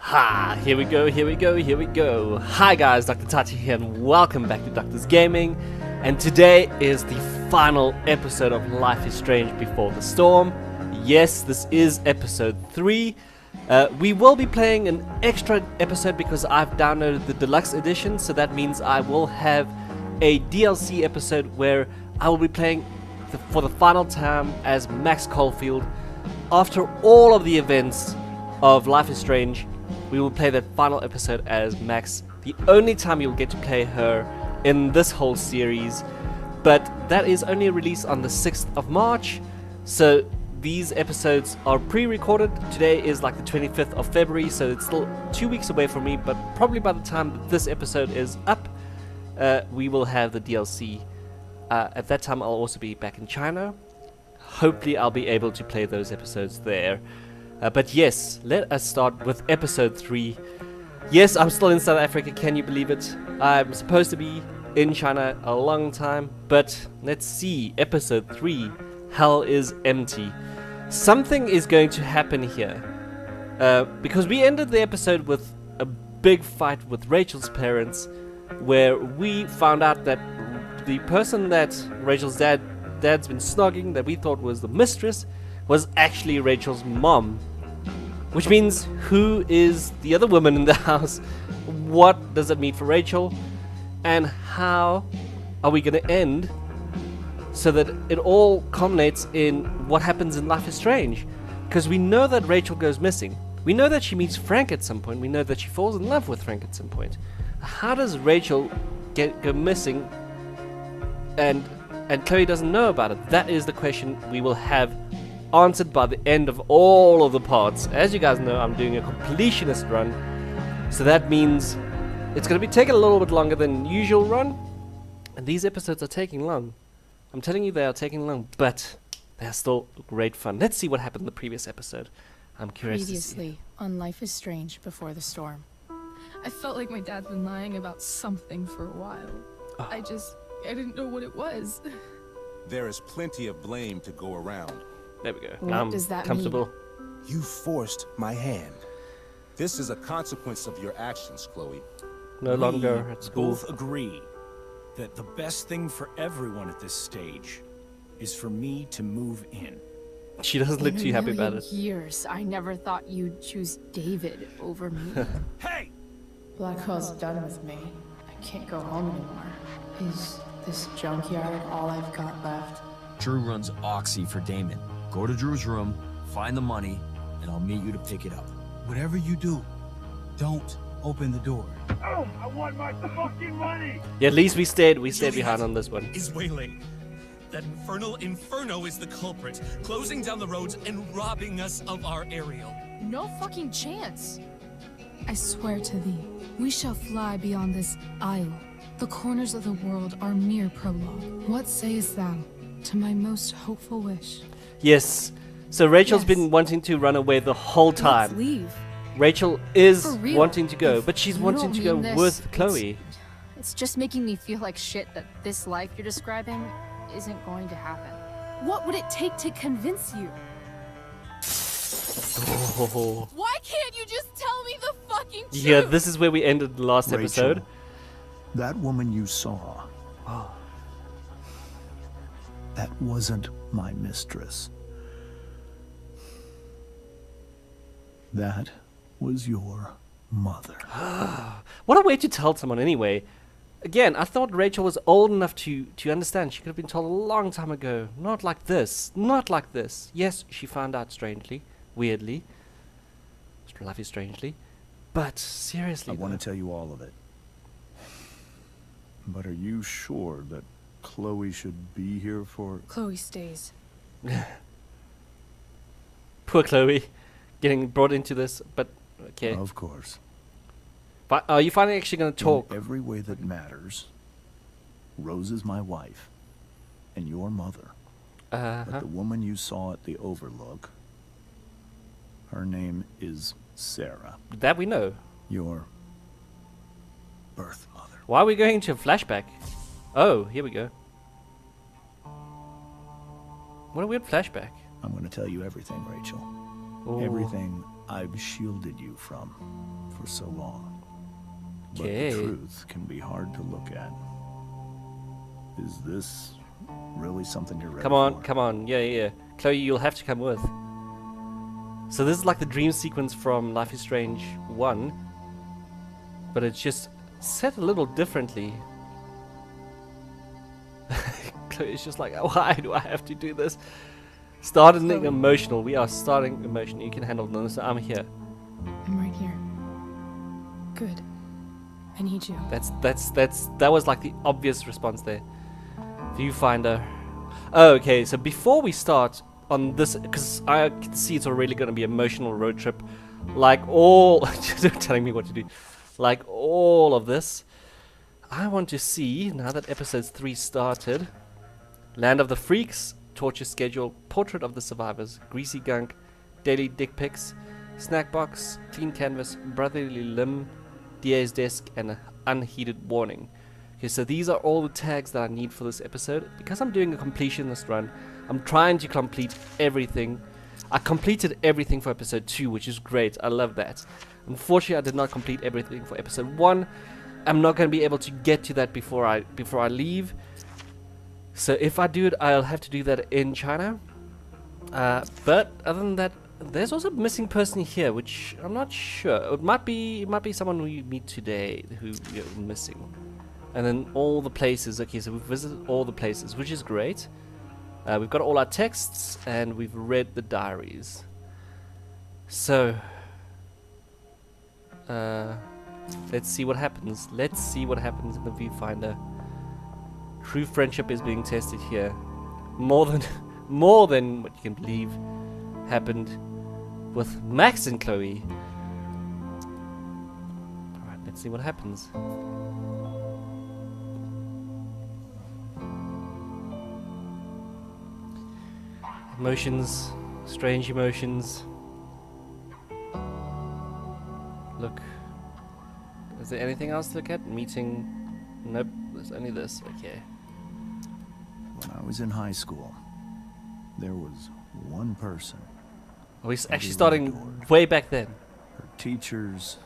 Ha! Here we go, here we go, here we go. Hi guys, Dr. Tati here and welcome back to Doctor's Gaming. And today is the final episode of Life is Strange Before the Storm. Yes, this is episode 3. We will be playing an extra episode because I've downloaded the deluxe edition, so that means I will have a DLC episode where I will be playing for the final time as Max Caulfield. After all of the events of Life is Strange, we will play that final episode as Max, the only time you'll get to play her in this whole series. But that is only released on the 6th of March, so these episodes are pre-recorded. Today is like the 25th of February, so it's still 2 weeks away from me, but probably by the time that this episode is up, we will have the DLC. At that time I'll also be back in China. Hopefully I'll be able to play those episodes there. But yes, let us start with episode 3. Yes, I'm still in South Africa, can you believe it? I'm supposed to be in China a long time, but let's see. Episode 3, Hell is Empty. Something is going to happen here. Because we ended the episode with a big fight with Rachel's parents, where we found out that the person that Rachel's dad's been snogging, that we thought was the mistress, was actually Rachel's mom. Which means, who is the other woman in the house? What does it mean for Rachel? And how are we going to end so that it all culminates in what happens in Life is Strange? Because we know that Rachel goes missing. We know that she meets Frank at some point. We know that she falls in love with Frank at some point. How does Rachel go missing and Chloe doesn't know about it? That is the question we will have answered by the end of all of the parts. As you guys know, I'm doing a completionist run, so that means it's going to be taking a little bit longer than usual run, and these episodes are taking long. I'm telling you, they are taking long, but they are still great fun. Let's see what happened in the previous episode. I'm curious Previously to see. on Life is Strange Before the Storm. I felt like my dad's been lying about something for a while. Oh. I didn't know what it was. There is plenty of blame to go around. There we go. What does that comfortable. You forced my hand. This is a consequence of your actions, Chloe. No longer at school. Both agree that the best thing for everyone at this stage is for me to move in. She doesn't look too happy about it. Years, I never thought you'd choose David over me. Hey! Blackwell's done with me. I can't go home anymore. Is this junkyard all I've got left? Drew runs Oxy for Damon. Go to Drew's room, find the money, and I'll meet you to pick it up. Whatever you do, don't open the door. Oh, I want my fucking money! Yeah, at least we stayed behind on this one. Is wailing. That infernal Inferno is the culprit, closing down the roads and robbing us of our aerial. No fucking chance. I swear to thee, we shall fly beyond this isle. The corners of the world are mere prologue. What sayest thou to my most hopeful wish? Yes. So Rachel's Yes. been wanting to run away the whole Let's time. leave. Rachel is For real. wanting to go, If but she's you wanting don't to go mean this, with Chloe. It's just making me feel like shit that this life you're describing isn't going to happen. What would it take to convince you? Oh. Why can't you just tell me the fucking truth? Yeah, this is where we ended the last episode. Rachel, that woman you saw, that wasn't my mistress. That was your mother. What a way to tell someone anyway. Again, I thought Rachel was old enough to understand. She could have been told a long time ago. Not like this. Not like this. Yes, she found out strangely. Weirdly. Life is strangely. But seriously, I want to tell you all of it. But are you sure that Chloe should be here for... Chloe stays. poor Chloe getting brought into this, but okay. Of course. But are you finally actually going to talk? In every way that matters, Rose is my wife and your mother. But the woman you saw at the Overlook, her name is Sarah. That we know. Your birth mother. Why are we going to a flashback? Oh, here we go. What a weird flashback. I'm going to tell you everything, Rachel. Ooh. Everything I've shielded you from for so long. But Okay. the truth can be hard to look at. Is this really something you're ready Come on, for? come on. Yeah, yeah, yeah. Chloe, you'll have to come with. So this is like the dream sequence from Life is Strange 1. But it's just set a little differently. Chloe's just like, why do I have to do this? Starting emotional. We are starting emotional. You can handle this. I'm here. I'm right here. Good. I need you. That was like the obvious response there. Viewfinder. Oh, okay, so before we start on this, because I can see it's already going to be an emotional road trip, like all, just telling me what to do, like all of this, I want to see, now that episode 3 started, Land of the Freaks, Torture Schedule, Portrait of the Survivors, Greasy Gunk, Daily Dick Pics, Snack Box, Clean Canvas, Brotherly Limb, DA's Desk, and an Unheeded Warning. Okay, so these are all the tags that I need for this episode. Because I'm doing a completionist run, I'm trying to complete everything. I completed everything for episode 2, which is great. I love that. Unfortunately, I did not complete everything for episode 1. I'm not going to be able to get to that before I leave. So if I do it, I'll have to do that in China. But other than that, there's also a missing person here, which I'm not sure. It might be someone we meet today who we're missing. And then all the places. Okay, so we've visited all the places, which is great. We've got all our texts, and we've read the diaries. So, let's see what happens. Let's see what happens in the viewfinder. True friendship is being tested here. More than what you can believe happened with Max and Chloe. Alright, let's see what happens. Emotions, strange emotions. Look. Is there anything else to look at? Meeting. Nope, there's only this. Okay. When I was in high school, there was one person. Oh, he's actually starting way back then. Her teachers,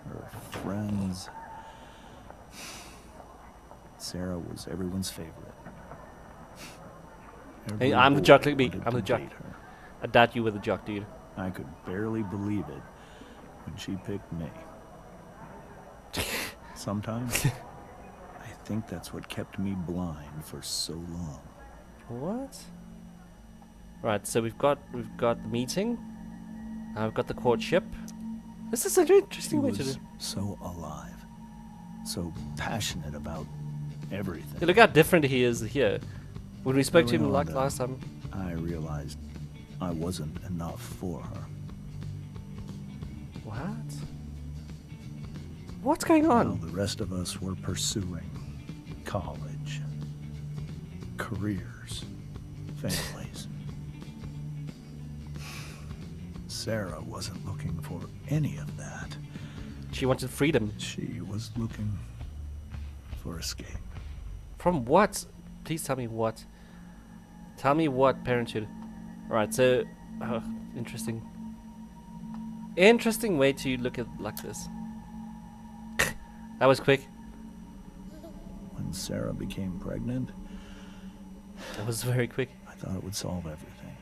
her friends. Sarah was everyone's favorite. Hey, I'm the jock, look at me. I'm the jock. I doubt you were the jock, dude. I could barely believe it when she picked me. Sometimes, I think that's what kept me blind for so long. What? Right, so we've got the meeting. We've got the courtship. This is an interesting way to do. So alive, so passionate about everything. Yeah, look how different he is here. When we spoke to him Early like on, last time. I realized I wasn't enough for her. What? What's going on? While the rest of us were pursuing college, careers, families. Sarah wasn't looking for any of that. She wanted freedom. She was looking for escape. From what? Please tell me what. Tell me what, parenthood. Alright, so... interesting. Interesting way to look at like this. That was quick. When Sarah became pregnant, That was very quick. I thought it would solve everything.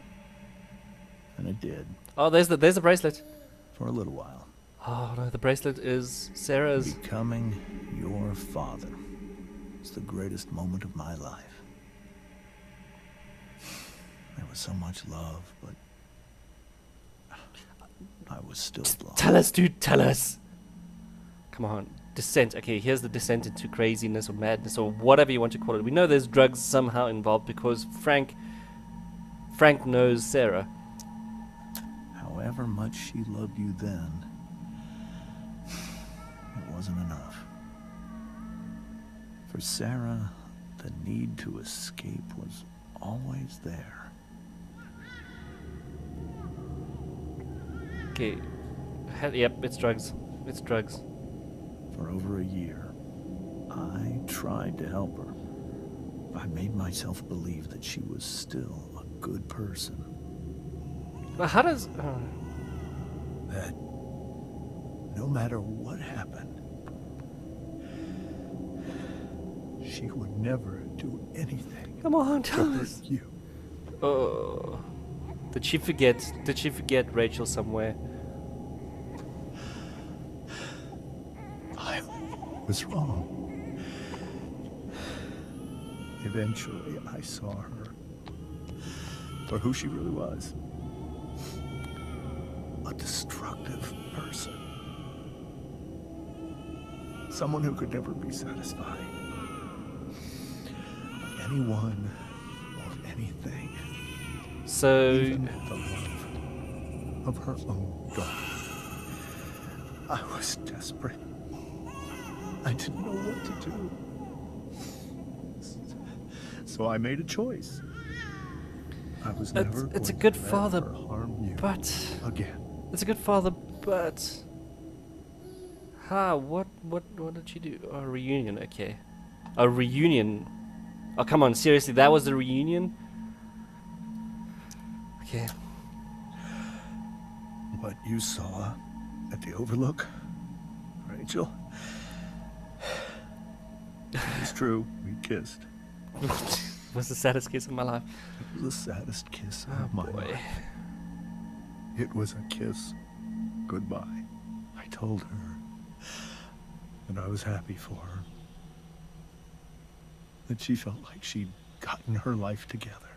And it did. Oh, there's the bracelet. For a little while. Oh no, the bracelet is Sarah's. Becoming your father is the greatest moment of my life. There was so much love, but I was still blind. Tell us, dude, tell us. Come on. Descent. Okay, here's the descent into craziness or madness or whatever you want to call it. We know there's drugs somehow involved because Frank knows Sarah. However much she loved you then, it wasn't enough. For Sarah, the need to escape was always there. Okay. Yep, it's drugs. It's drugs. For over a year, I tried to help her. I made myself believe that she was still a good person. But how does... that no matter what happened, she would never do anything. Come on, to tell hurt us. you. Oh. Did she forget? Did she forget Rachel somewhere? I was wrong. Eventually, I saw her for who she really was. A destructive person. Someone who could never be satisfied. Anyone or anything. So Even the love of her own daughter. I was desperate. I didn't know what to do. So I made a choice. I was never it's a going good to let father, her harm you but again. it's a good father, but what did she do? A reunion, okay. A reunion. Oh, come on, seriously, that was the reunion? Okay. What you saw at the Overlook, Rachel, it's true. We kissed. Was the saddest kiss of my life. It was the saddest kiss Oh of my boy. life. It was a kiss goodbye. I told her that I was happy for her. That she felt like she'd gotten her life together.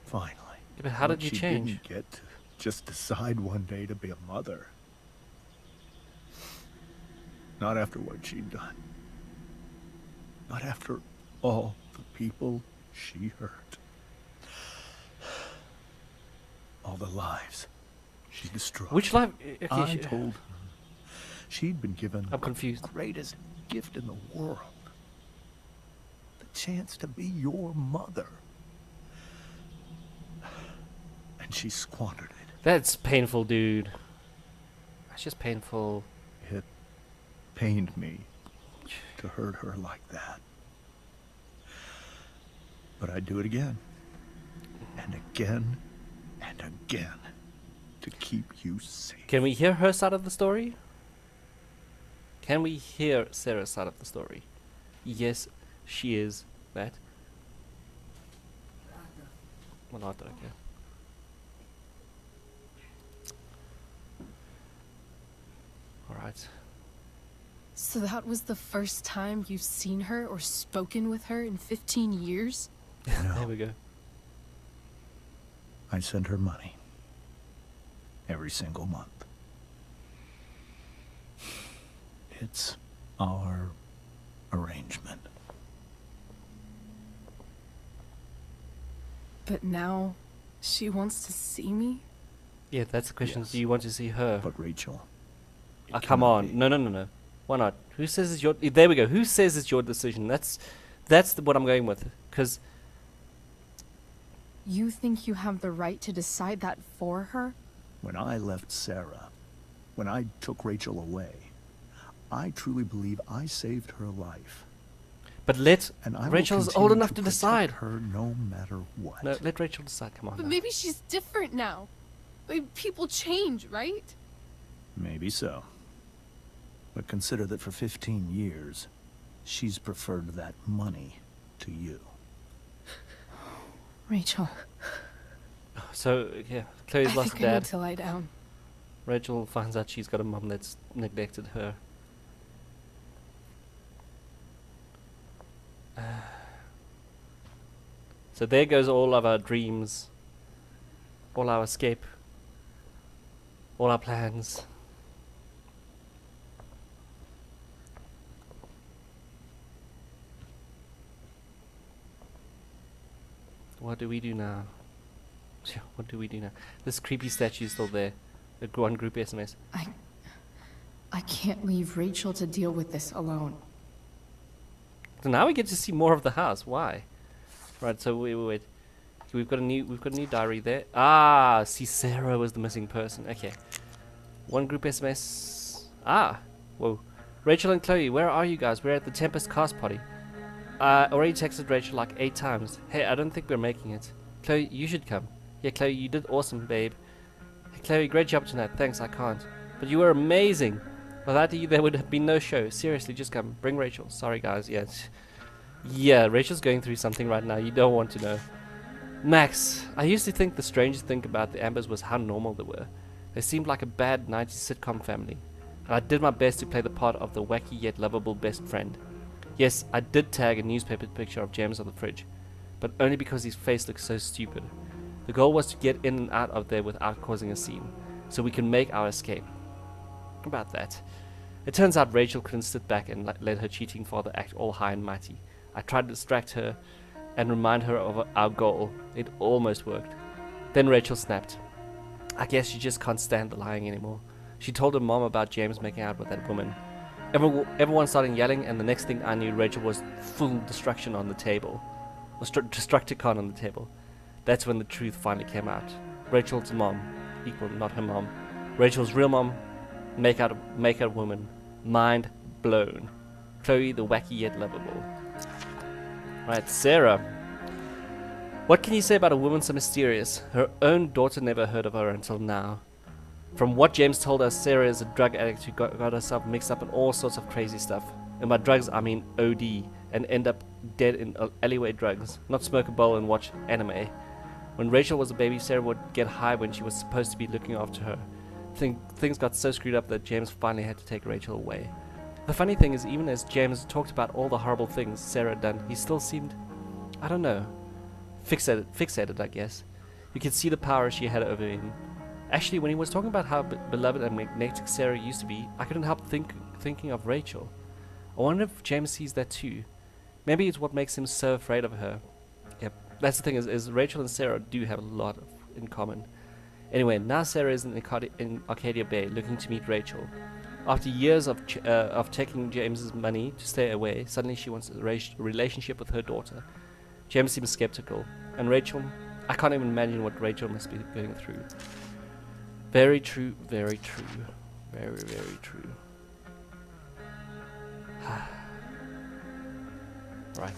Finally. Yeah, but how did But you she change? didn't get to just decide one day to be a mother. Not after what she'd done. Not after all the people she hurt. All the lives she destroyed. Which life? Okay, I told her she'd been given I'm confused. the greatest gift in the world. The chance to be your mother. And she squandered it. That's painful, dude. That's just painful. It pained me to hurt her like that. But I'd do it again. And again. And again. To keep you safe. Can we hear her side of the story? Can we hear Sarah's side of the story? Yes, she is that. Well, not okay. Alright. So that was the first time you've seen her or spoken with her in 15 years? There we go. I send her money. Every single month. It's our arrangement. But now, she wants to see me? Yeah, that's the question. Yes. Do you want to see her? But Rachel. it Come cannot on. be. No. Why not? Who says it's your... There we go. Who says it's your decision? That's what I'm going with. Because... You think you have the right to decide that for her? When I left Sarah, when I took Rachel away, I truly believe I saved her life. But let... And I will Rachel's old continue enough to protect decide. her no matter what. No, let Rachel decide. Come on. But now. maybe she's different now. Maybe people change, right? Maybe so. But consider that for 15 years, she's preferred that money to you. Rachel. So, yeah. Chloe's I lost think I need dad. to lie down. Rachel finds out she's got a mum that's neglected her. So there goes all of our dreams, all our escape, all our plans. What do we do now? What do we do now? This creepy statue is still there. One group SMS. I can't leave Rachel to deal with this alone. So now we get to see more of the house. Why? Right. So wait. We've got a new diary there. Ah, see, Sarah was the missing person. Okay. One group SMS. Ah, whoa. Rachel and Chloe, where are you guys? We're at the Tempest cast party. Already texted Rachel like 8 times. Hey, I don't think we're making it. Chloe, you should come. Yeah, Chloe, you did awesome, babe. Chloe, great job tonight. Thanks, I can't. But you were amazing. Without you, there would have been no show. Seriously, just come. Bring Rachel. Sorry, guys. Yes. Yeah, Rachel's going through something right now. You don't want to know. Max, I used to think the strangest thing about the Ambers was how normal they were. They seemed like a bad 90s sitcom family. And I did my best to play the part of the wacky yet lovable best friend. Yes, I did tag a newspaper picture of James on the fridge. But only because his face looked so stupid. The goal was to get in and out of there without causing a scene. So we can make our escape. About that. It turns out Rachel couldn't sit back and let her cheating father act all high and mighty. I tried to distract her and remind her of our goal. It almost worked. Then Rachel snapped. I guess she just can't stand the lying anymore. She told her mom about James making out with that woman. Everyone started yelling, and the next thing I knew, Rachel was full destruction on the table. Destructicon on the table. That's when the truth finally came out. Rachel's mom, equal not her mom. Rachel's real mom, make out woman. Mind blown. Chloe, the wacky yet lovable. Right, Sarah. What can you say about a woman so mysterious? Her own daughter never heard of her until now. From what James told us, Sarah is a drug addict who got herself mixed up in all sorts of crazy stuff. And by drugs, I mean OD, and end up dead in alleyway drugs. Not smoke a bowl and watch anime. When Rachel was a baby, Sarah would get high when she was supposed to be looking after her. Things got so screwed up that James finally had to take Rachel away. The funny thing is, even as James talked about all the horrible things Sarah had done, he still seemed, I don't know, fixated, I guess. You could see the power she had over him. Actually, when he was talking about how beloved and magnetic Sarah used to be, I couldn't help thinking of Rachel. I wonder if James sees that too. Maybe it's what makes him so afraid of her. Yep, that's the thing, is Rachel and Sarah do have a lot in common. Anyway, now Sarah is in Arcadia Bay, looking to meet Rachel. After years of taking James's money to stay away, suddenly she wants a relationship with her daughter. James seems skeptical, and Rachel, I can't even imagine what Rachel must be going through. Very true, very true. Very, very true. Right.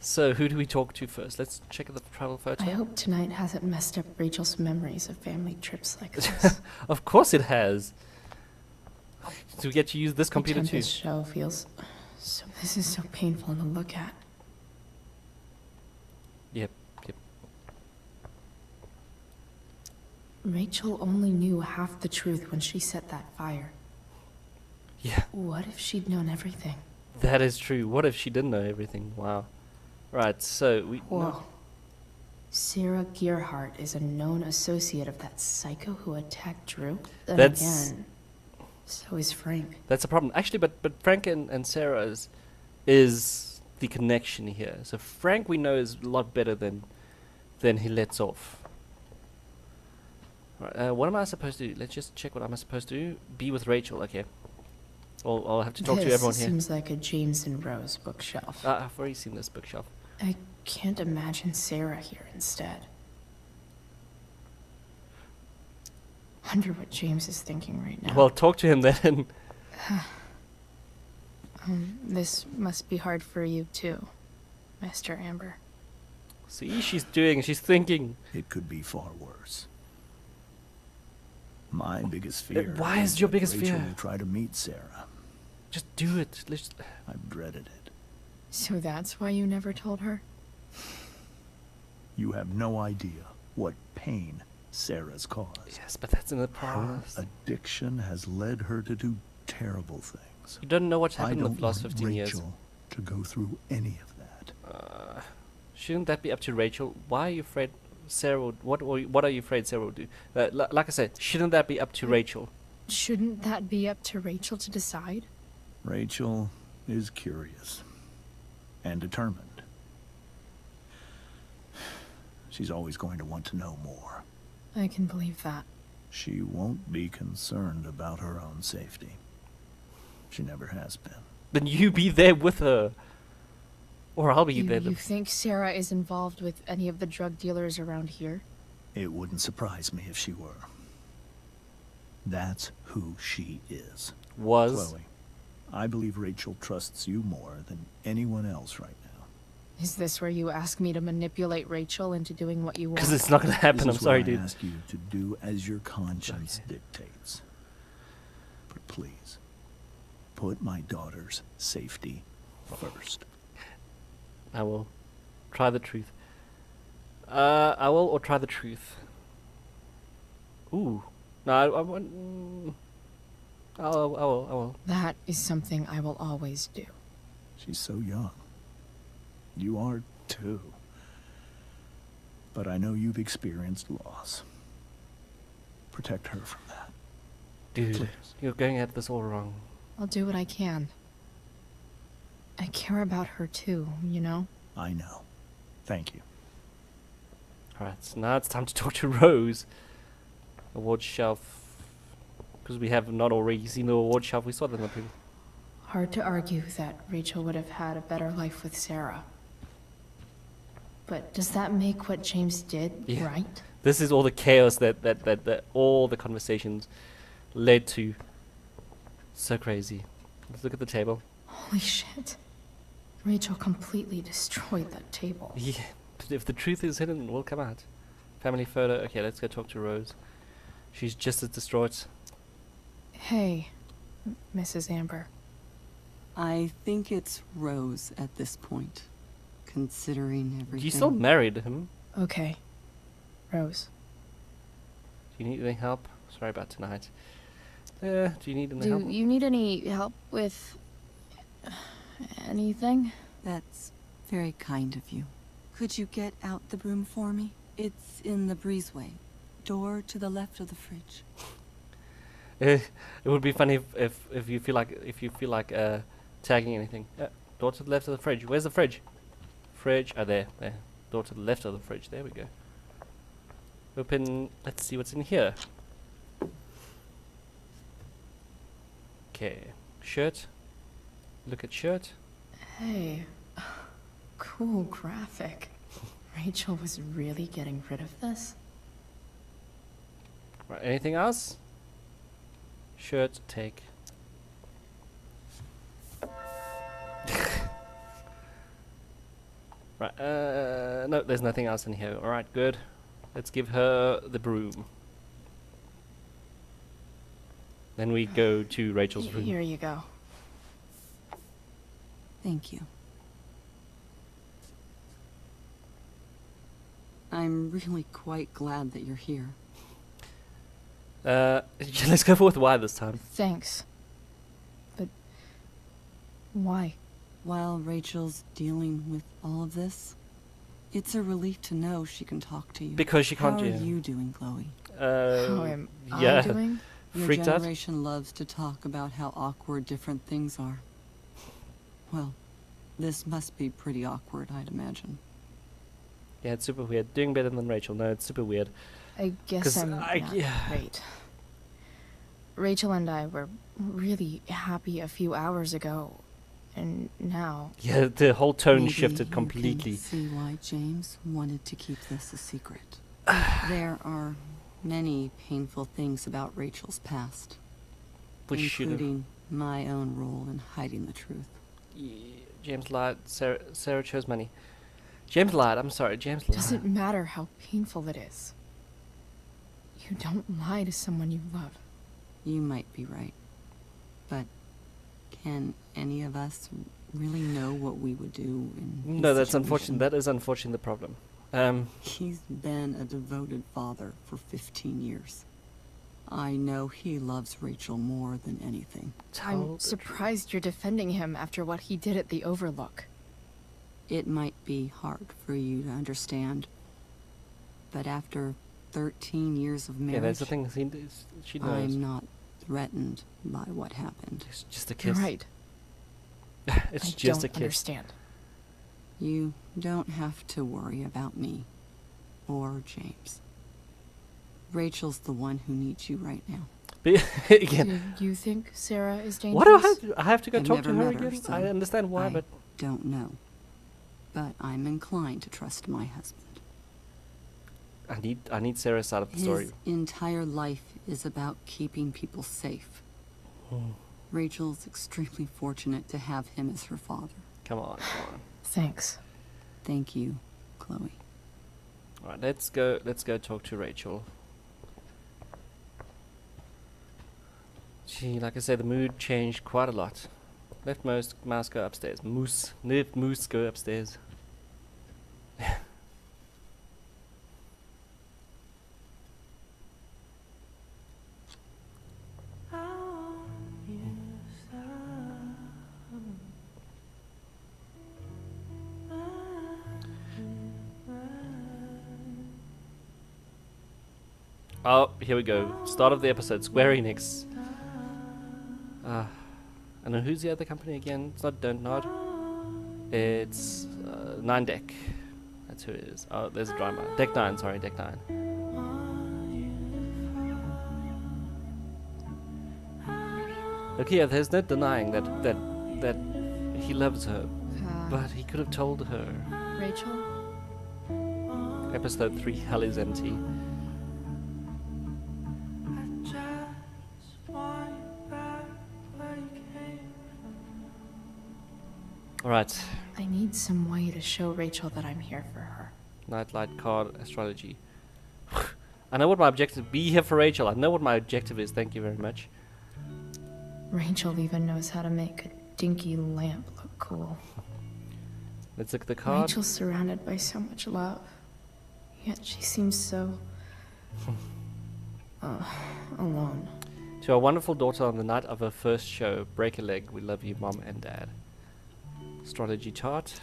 So, who do we talk to first? Let's check the travel photo. I hope tonight hasn't messed up Rachel's memories of family trips like this. Of course it has. So we get to use this computer too. This show feels so. This is so painful to look at. Yep. Rachel only knew half the truth when she set that fire. Yeah. What if she'd known everything? That is true. What if she didn't know everything? Wow. Right, so we... Whoa. No. Sarah Gearhart is a known associate of that psycho who attacked Drew? Then again, so is Frank. That's a problem. Actually, but Frank and Sarah is the connection here. So Frank, we know, is a lot better than he lets off. Right, what am I supposed to do? Let's just check what I'm supposed to do. Be with Rachel, okay. I'll have to talk to everyone here. This seems like a James and Rose bookshelf. I've already seen this bookshelf. I can't imagine Sarah here instead. Wonder what James is thinking right now. Well, talk to him then. This must be hard for you too, Mr. Amber. See, she's thinking. It could be far worse. My biggest fear. Why is your biggest Rachel fear? will try to meet Sarah. Just do it. I've dreaded it. So that's why you never told her? You have no idea what pain Sarah's caused. Yes, but that's in the past. Her addiction has led her to do terrible things. You don't know what's happened in the last 15 years. Rachel to go through any of that. Shouldn't that be up to Rachel? Why are you afraid Sarah would... What are you afraid Sarah would do? Like I said, shouldn't that be up to Rachel? Shouldn't that be up to Rachel to decide? Rachel is curious and determined. She's always going to want to know more. I can believe that. She won't be concerned about her own safety. She never has been. Then you be there with her. Or I'll be there. You think Sarah is involved with any of the drug dealers around here? It wouldn't surprise me if she were. That's who she is. Was. Chloe, I believe Rachel trusts you more than anyone else right now. Is this where you ask me to manipulate Rachel into doing what you want? Because it's not going to happen. I'm sorry, dude. I ask you to do as your conscience dictates. But please, put my daughter's safety first. I will try the truth. I will or try the truth. Ooh. No, I won't. I will. That is something I will always do. She's so young. You are too. But I know you've experienced loss. Protect her from that. Dude, Please. you're going at this all wrong. I'll do what I can. I care about her too, you know? I know. Thank you. Alright, so now it's time to talk to Rose. Award shelf. Because we have not already seen the award shelf. We saw that in the preview. Hard to argue that Rachel would have had a better life with Sarah. But does that make what James did right? This is all the chaos that all the conversations led to. So crazy. Let's look at the table. Holy shit. Rachel completely destroyed that table. Yeah, but if the truth is hidden, it will come out. Family photo. Okay, let's go talk to Rose. She's just as distraught. Hey, Mrs. Amber. I think it's Rose at this point, considering everything. You still married him? Okay. Rose. Do you need any help? Sorry about tonight. Do you need any help? Do you need any help with anything? That's very kind of you. Could you get out the broom for me? It's in the breezeway. Door to the left of the fridge. It would be funny if you feel like tagging anything. Door to the left of the fridge. Where's the fridge? Fridge. Oh, there. Door to the left of the fridge. There we go. Open. Let's see what's in here. Okay. Shirt. Look at shirt. Hey. Cool graphic. Rachel was really getting rid of this? Right. Anything else? Shirt. Take. Right. No, there's nothing else in here. All right. Good. Let's give her the broom. Then we go to Rachel's room. Here you go. Thank you. I'm really quite glad that you're here. Let's go with why this time. Thanks. But why? While Rachel's dealing with all of this, it's a relief to know she can talk to you. Because she can't. How are you doing, Chloe? How am yeah. I doing? Your Freaked out? generation loves to talk about how awkward different things are. Well, this must be pretty awkward, I'd imagine. Yeah, it's super weird. Doing better than Rachel. No, it's super weird. I guess I'm not yeah. great. Rachel and I were really happy a few hours ago, and now... Yeah, the whole tone Maybe shifted you completely. can see why James wanted to keep this a secret. There are many painful things about Rachel's past, including my own role in hiding the truth. James lied. Sarah chose money. James lied. I'm sorry. James lied. Doesn't matter how painful it is. You don't lie to someone you love. You might be right, but can any of us really know what we would do in his No, that's situation? unfortunate. That is unfortunately the problem. He's been a devoted father for 15 years. I know he loves Rachel more than anything. I'm surprised you're defending him after what he did at the Overlook. It might be hard for you to understand, but after 13 years of marriage, yeah, that's the thing. She knows. I'm not threatened by what happened. It's just a You're kiss. right. It's I just a don't kiss. understand. You don't have to worry about me or James. Rachel's the one who needs you right now. But again, Do you think Sarah is dangerous? what do I have to? I have to go I've talk to never her met her, again. so I understand why, I but don't know. But I'm inclined to trust my husband. I need Sarah's side of the story. His entire life is about keeping people safe. Rachel's extremely fortunate to have him as her father. Come on, come on. Thanks. Thank you, Chloe. All right, let's go talk to Rachel. Like I said, the mood changed quite a lot. Left mouse go upstairs. Left moose go upstairs. Oh, here we go. Start of the episode. Square Enix. I know who's the other company again. It's not Don't Nod. It's 9 Deck. That's who it is. Oh, there's a drama. Deck 9, sorry, Deck 9. Look here, there's no denying that he loves her. But he could have told her. Rachel? Episode 3, Hell is Empty. Alright. I need some way to show Rachel that I'm here for her. Nightlight card, astrology. I know what my objective be here for Rachel. I know what my objective is, thank you very much. Rachel even knows how to make a dinky lamp look cool. Let's look at the card. Rachel's surrounded by so much love. Yet she seems so alone. To our wonderful daughter on the night of her first show, break a leg. We love you, Mom and Dad. Astrology chart.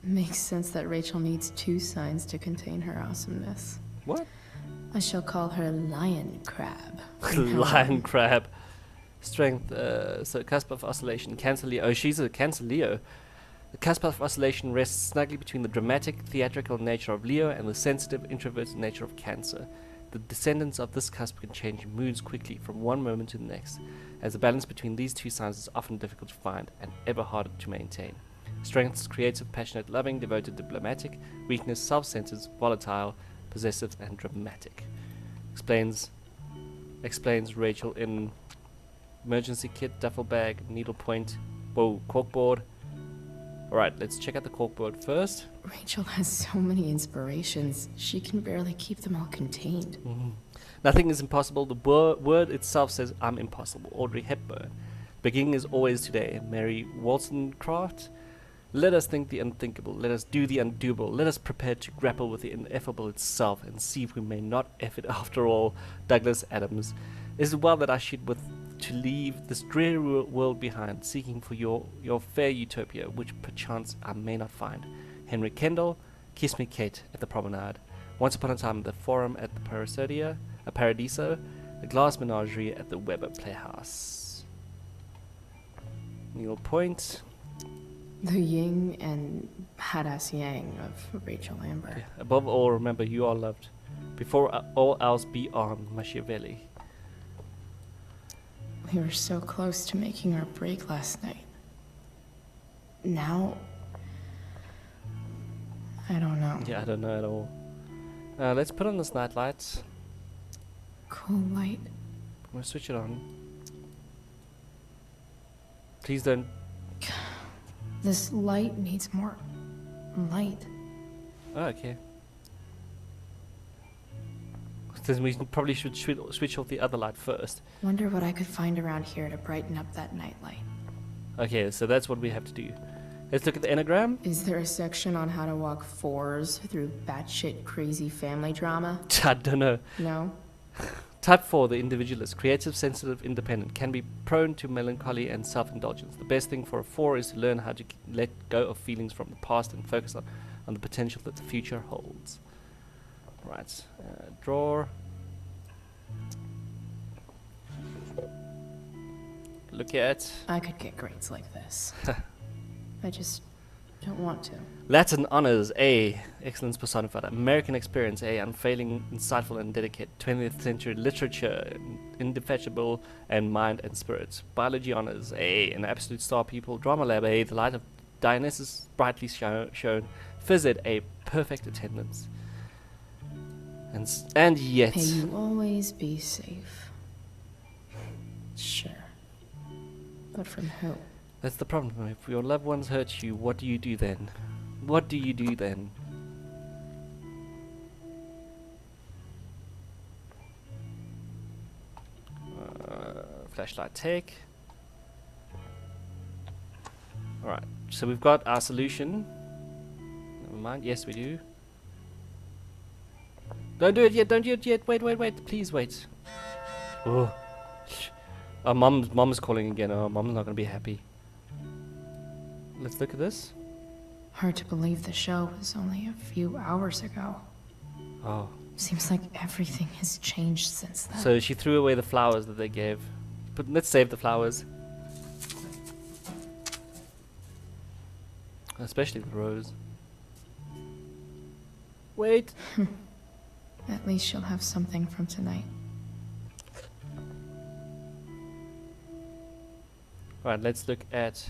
Makes sense that Rachel needs 2 signs to contain her awesomeness. What? I shall call her Lion Crab. Lion Crab. Strength, so cusp of oscillation. Cancer Leo. Oh, she's a Cancer Leo. The cusp of oscillation rests snugly between the dramatic, theatrical nature of Leo and the sensitive, introverted nature of Cancer. The descendants of this cusp can change moods quickly from one moment to the next, as the balance between these 2 signs is often difficult to find and ever harder to maintain. Strengths: creative, passionate, loving, devoted, diplomatic. Weakness: self-centered, volatile, possessive, and dramatic. Explains Rachel in emergency kit, duffel bag, needlepoint, corkboard. Alright, let's check out the corkboard first. Rachel has so many inspirations, she can barely keep them all contained. Nothing is impossible. The word itself says I'm impossible. Audrey Hepburn. Beginning is always today. Mary Wollstonecraft. Let us think the unthinkable. Let us do the undoable. Let us prepare to grapple with the ineffable itself and see if we may not F it after all. Douglas Adams. Is it well that I should to leave this dreary world behind, seeking for your fair utopia, which perchance I may not find? Henry Kendall. Kiss Me Kate at the Promenade. Once upon a time the Forum at the Paradiso. The Glass Menagerie at the Weber Playhouse. Neil Point. The yin and badass yang of Rachel Amber. Yeah. Above all, remember you are loved. Before all else, be on Machiavelli. We were so close to making our break last night. Now, I don't know. Yeah, I don't know at all. Let's put on this night light. Cool light. I'm gonna switch it on. Please don't. This light needs more light. Oh, okay. Then we probably should switch off the other light first. Wonder what I could find around here to brighten up that nightlight. Okay, so that's what we have to do. Let's look at the enneagram. Is there a section on how to walk 4s through batshit crazy family drama? I don't know. No? Type 4, the individualist. Creative, sensitive, independent. Can be prone to melancholy and self-indulgence. The best thing for a 4 is to learn how to let go of feelings from the past and focus on the potential that the future holds. Right, drawer. Look at. I could get grades like this. I just don't want to. Latin honors A. Excellence personified. American experience A. Unfailing, insightful, and dedicated. 20th century literature, indefatigable, and mind and spirit. Biology honors A. An absolute star pupil. Drama lab A. The light of Dionysus brightly shown. Phys ed A. Perfect attendance. And yet. May you always be safe. Sure. But from who? That's the problem. If your loved ones hurt you, what do you do then? What do you do then? Flashlight take. Alright, so we've got our solution. Never mind, yes we do. Don't do it yet, don't do it yet, wait, please wait. Oh, mom's calling again. Oh, mom's not gonna be happy. Let's look at this. Hard to believe the show was only a few hours ago. Oh. Seems like everything has changed since then. So she threw away the flowers that they gave. But let's save the flowers. Especially the rose. Wait. At least she'll have something from tonight. Alright, let's look at...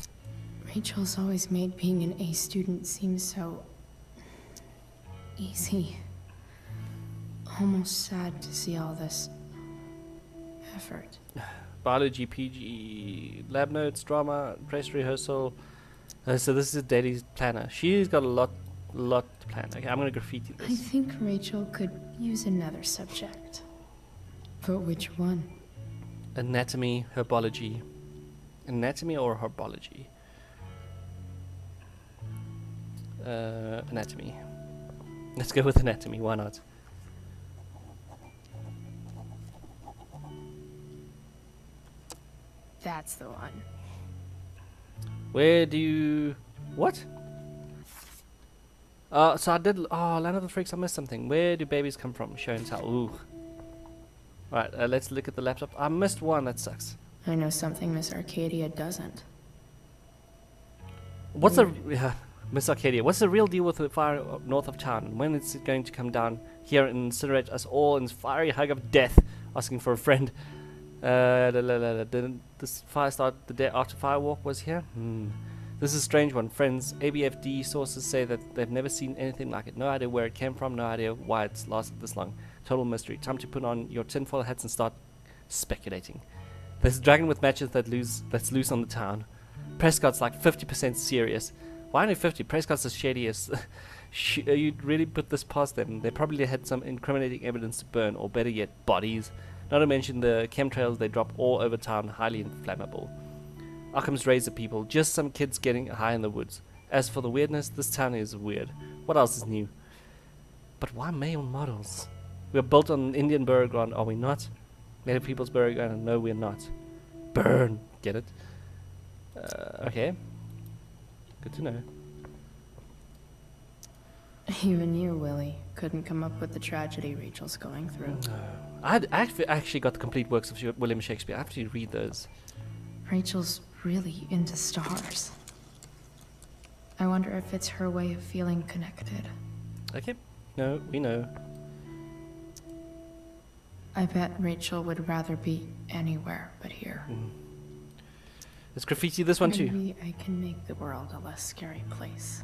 Rachel's always made being an A student seem so... easy. Almost sad to see all this... effort. Biology, PG, lab notes, drama, dress rehearsal. So this is a daily planner. She's got a lot to plan. Okay, I'm gonna graffiti this. I think Rachel could use another subject. But which one? Anatomy, herbology. Anatomy or herbology? Anatomy. Let's go with anatomy, why not? That's the one. Where do you... What? So I did... Oh, Land of the Freaks, I missed something. Where do babies come from? Show and tell. Ooh. Alright, let's look at the laptop. I missed one, that sucks. I know something Miss Arcadia doesn't. What's the... Yeah, Miss Arcadia. What's the real deal with the fire north of town? When is it going to come down here and incinerate us all in fiery hug of death? Asking for a friend. Didn't this fire start the day after Firewalk was here? This is a strange one. Friends, ABFD sources say that they've never seen anything like it. No idea where it came from, no idea why it's lasted this long. Total mystery. Time to put on your tinfoil hats and start speculating. There's a dragon with matches that's loose on the town. Prescott's like 50% serious. Why only 50? Prescott's the shadiest. You'd really put this past them. They probably had some incriminating evidence to burn, or better yet, bodies. Not to mention the chemtrails they drop all over town, highly inflammable. Occam's razor people, just some kids getting high in the woods. As for the weirdness, this town is weird. What else is new? But why male models? We're built on Indian burial ground, are we not? Native people's burial ground, no we're not. Burn! Get it? Okay. Good to know. Even you, Willie, couldn't come up with the tragedy Rachel's going through. I actually got the complete works of William Shakespeare. I have to read those. Rachel's really into stars. I wonder if it's her way of feeling connected. Okay. No, we know. I bet Rachel would rather be anywhere but here. Let's graffiti this one too. Maybe I can make the world a less scary place.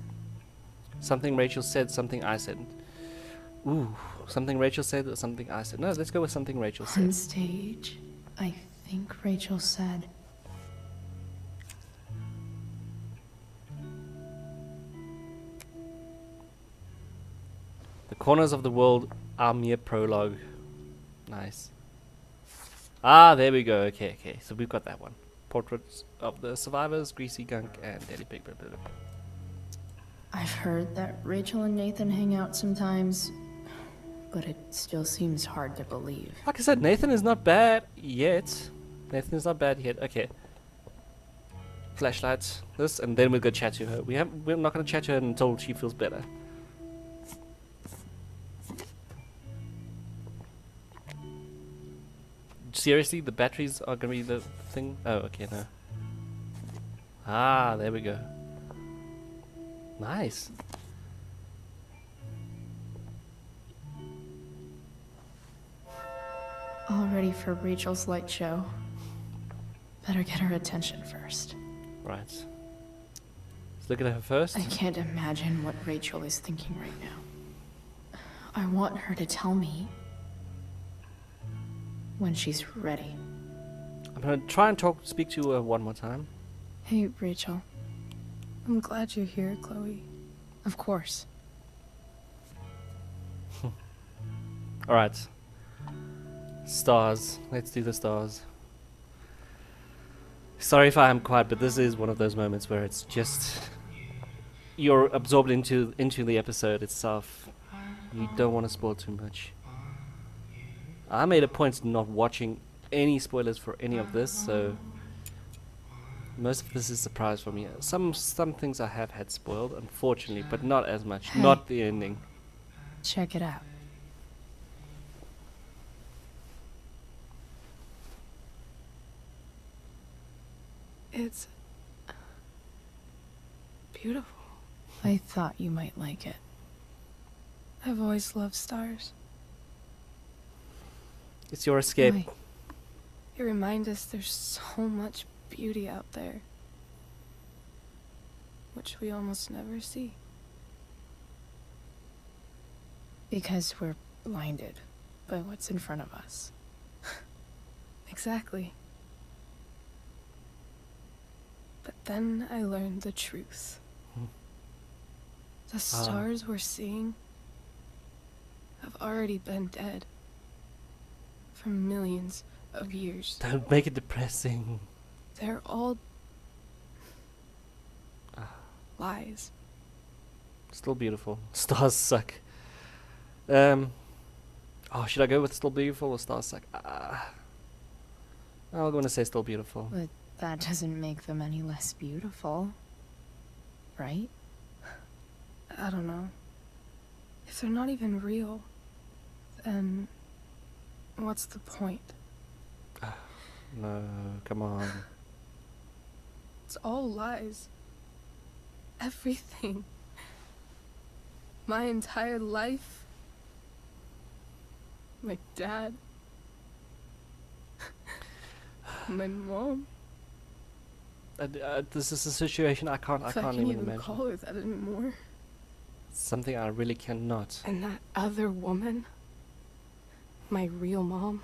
Something Rachel said, something I said. Ooh, something Rachel said, or something I said. No, let's go with something Rachel said. On stage, I think Rachel said... The corners of the world are mere prologue. Nice. Ah, there we go. Okay. So we've got that one. Portraits of the survivors, Greasy Gunk, and Daily Pig. Blah, blah, blah. I've heard that Rachel and Nathan hang out sometimes, but it still seems hard to believe. Like I said, Nathan is not bad yet. Okay. Flashlights. This, and then we'll go chat to her. We're not going to chat to her until she feels better. Seriously, the batteries are going to be the thing? Oh, okay, no. Ah, there we go. Nice. All ready for Rachel's light show. Better get her attention first. Right. Let's look at her first. I can't imagine what Rachel is thinking right now. I want her to tell me when she's ready. I'm gonna try and speak to her one more time. Hey, Rachel. I'm glad you're here, Chloe. Of course. Alright. Stars. Let's do the stars. Sorry if I am quiet, but this is one of those moments where it's just... You're absorbed into the episode itself. You don't want to spoil too much. I made a point of not watching any spoilers for any of this, so... Most of this is a surprise for me. Some things I have had spoiled, unfortunately, but not as much. Hey. Not the ending. Check it out. It's beautiful. I thought you might like it. I've always loved stars. It's your escape. Why? They remind us there's so much beauty out there, which we almost never see. Because we're blinded by what's in front of us. Exactly. But then I learned the truth. The stars we're seeing have already been dead for millions of years. Don't make it depressing. They're all lies. Still beautiful. Stars suck. Oh, should I go with still beautiful or stars suck? I'm gonna say still beautiful. But that doesn't make them any less beautiful, right? I don't know. If they're not even real, then what's the point? No, come on. It's all lies. Everything. My entire life. My dad. My mom. This is a situation I can't even imagine. Call her that anymore. Something I really cannot. And that other woman, my real mom,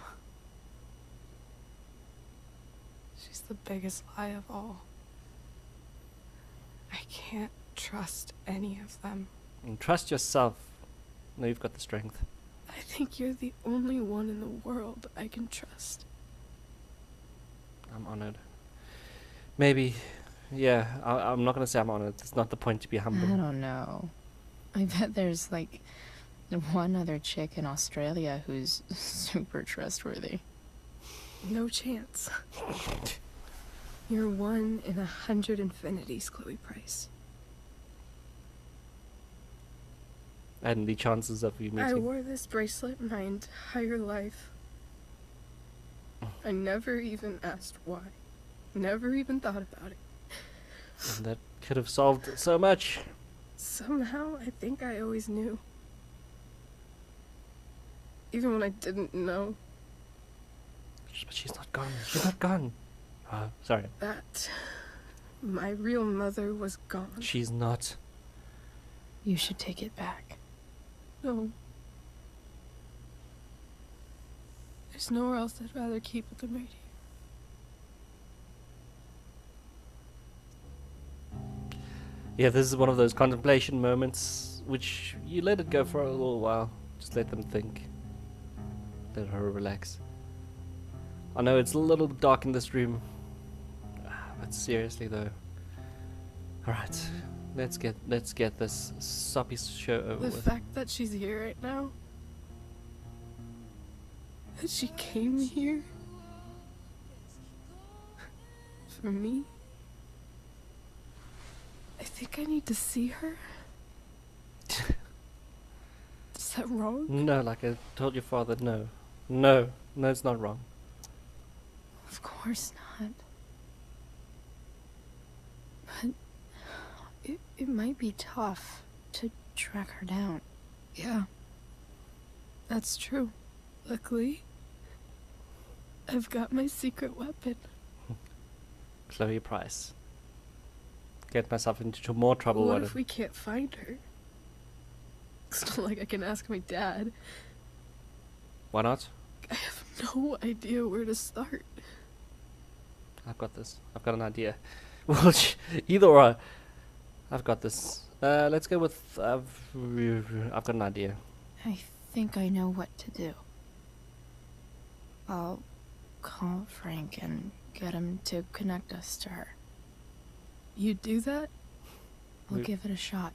she's the biggest lie of all. I can't trust any of them. And trust yourself. No, you've got the strength. I think you're the only one in the world I can trust. I'm honored. Maybe, yeah, I'm not gonna say I'm honored. It's not the point to be humble. I don't know. I bet there's like one other chick in Australia who's super trustworthy. No chance. You're 1 in 100 infinities, Chloe Price. And the chances of you meeting. I wore this bracelet my entire life. I never even asked why. Never even thought about it. And that could have solved so much. Somehow, I think I always knew. Even when I didn't know. But she's not gone. She's not gone. Sorry. That my real mother was gone. She's not. You should take it back. No. There's nowhere else I'd rather keep it than right here. Yeah, this is one of those contemplation moments which you let it go for a little while. Just let them think. Let her relax. I know it's a little dark in this room. But seriously though. Alright. Let's get this soppy show over The with. fact that she's here right now. That she came here. For me. I think I need to see her. Is that wrong? No, like I told your father, no. No, it's not wrong. Of course not. But it might be tough to track her down. Yeah. That's true. Luckily, I've got my secret weapon. Chloe Price. Get myself into more trouble. What if we can't find her? It's not like I can ask my dad. Why not? I have no idea where to start. I've got this. I've got an idea. Well, either or. I've got this. Let's go with... I've got an idea. I think I know what to do. I'll call Frank and get him to connect us to her. You do that? I'll give it a shot.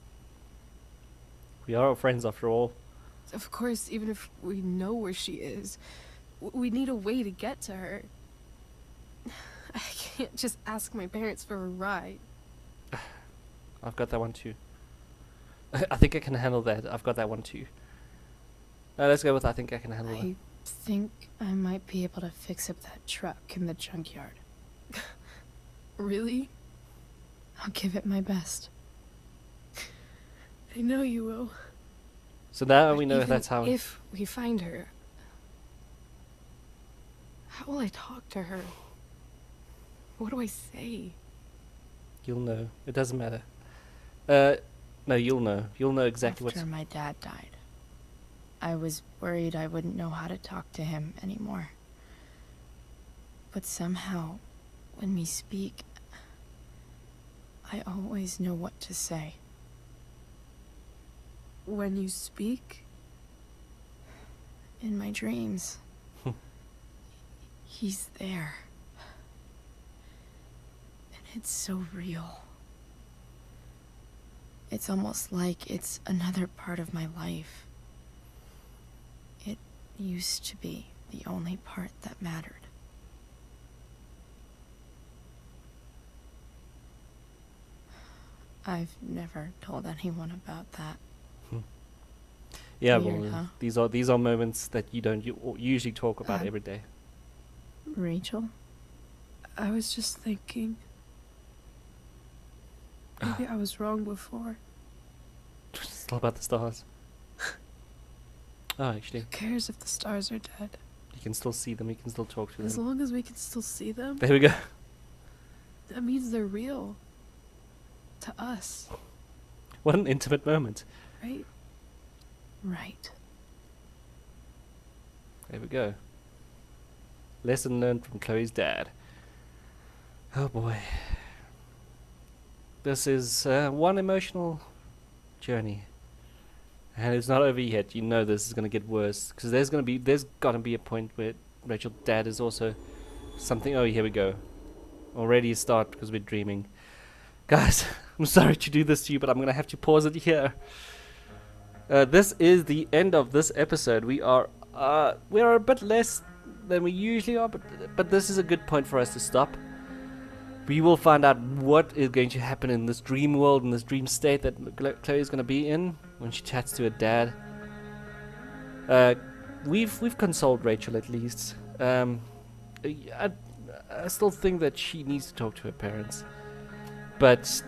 We are all friends after all. Of course, even if we know where she is, we need a way to get to her. I can't just ask my parents for a ride. I've got that one too. I think I can handle that. I've got that one too. Let's go with I think I can handle that. I think I might be able to fix up that truck in the junkyard. Really? I'll give it my best. I know you will. So now we know Even that's how... if we find her, how will I talk to her? What do I say? You'll know. It doesn't matter. No, you'll know. You'll know exactly what's... After my dad died, I was worried I wouldn't know how to talk to him anymore. But somehow, when we speak, I always know what to say. When you speak? In my dreams. He's there. And it's so real. It's almost like it's another part of my life. It used to be the only part that mattered. I've never told anyone about that. Yeah, Weird, well, huh? these are moments that you don't usually talk about every day. Rachel? I was just thinking. Maybe I was wrong before. It's all about the stars. Oh, actually, Who cares if the stars are dead? you can still see them. You can still talk to As them. long as we can still see them, There we go. that means they're real. To us, What an intimate moment. right? Right. There we go. Lesson learned from Chloe's dad. Oh boy. This is one emotional journey. And it's not over yet. You know this is going to get worse. Because there's got to be a point where Rachel's dad is also something. Oh, here we go. Already start because we're dreaming. Guys, I'm sorry to do this to you, but I'm going to have to pause it here. This is the end of this episode. We are a bit less than we usually are, but this is a good point for us to stop. We will find out what is going to happen in this dream world, in this dream state that Chloe is going to be in when she chats to her dad. We've consoled Rachel at least. I still think that she needs to talk to her parents, but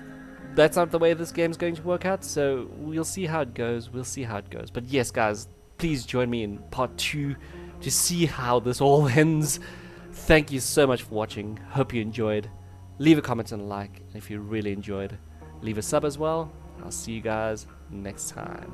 that's not the way this game's going to work out, so we'll see how it goes. But yes, guys, please join me in part 2 to see how this all ends. Thank you so much for watching. Hope you enjoyed. Leave a comment and a like. And if you really enjoyed, leave a sub as well. I'll see you guys next time.